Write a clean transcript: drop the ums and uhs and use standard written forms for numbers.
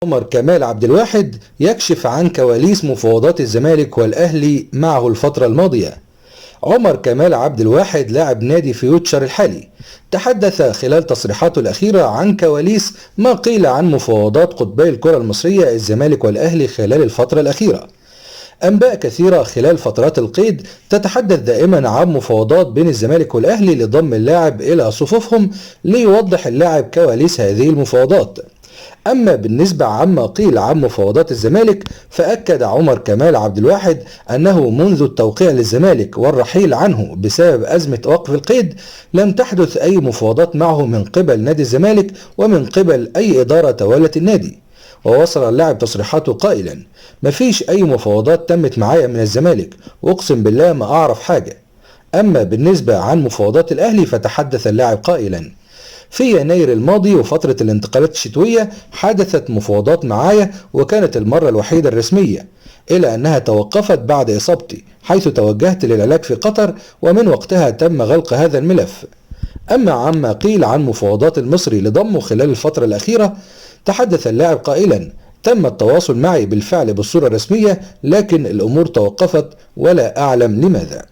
عمر كمال عبد الواحد يكشف عن كواليس مفاوضات الزمالك والأهلي معه الفترة الماضية. عمر كمال عبد الواحد لاعب نادي فيوتشر الحالي تحدث خلال تصريحاته الأخيرة عن كواليس ما قيل عن مفاوضات قطبي الكرة المصرية الزمالك والأهلي خلال الفترة الأخيرة. أنباء كثيرة خلال فترات القيد تتحدث دائما عن مفاوضات بين الزمالك والأهلي لضم اللاعب إلى صفوفهم، ليوضح اللاعب كواليس هذه المفاوضات. أما بالنسبة عما قيل عن مفاوضات الزمالك، فأكد عمر كمال عبد الواحد أنه منذ التوقيع للزمالك والرحيل عنه بسبب أزمة وقف القيد لم تحدث أي مفاوضات معه من قبل نادي الزمالك ومن قبل أي إدارة تولت النادي. ووصل اللاعب تصريحاته قائلا: مفيش أي مفاوضات تمت معايا من الزمالك، وأقسم بالله ما أعرف حاجة. أما بالنسبة عن مفاوضات الأهلي، فتحدث اللاعب قائلا: في يناير الماضي وفترة الانتقالات الشتوية حدثت مفاوضات معايا، وكانت المرة الوحيدة الرسمية، إلى أنها توقفت بعد إصابتي حيث توجهت للعلاج في قطر، ومن وقتها تم غلق هذا الملف. أما عما قيل عن مفاوضات المصري لضمه خلال الفترة الأخيرة، تحدث اللاعب قائلا: تم التواصل معي بالفعل بالصورة الرسمية، لكن الأمور توقفت ولا أعلم لماذا.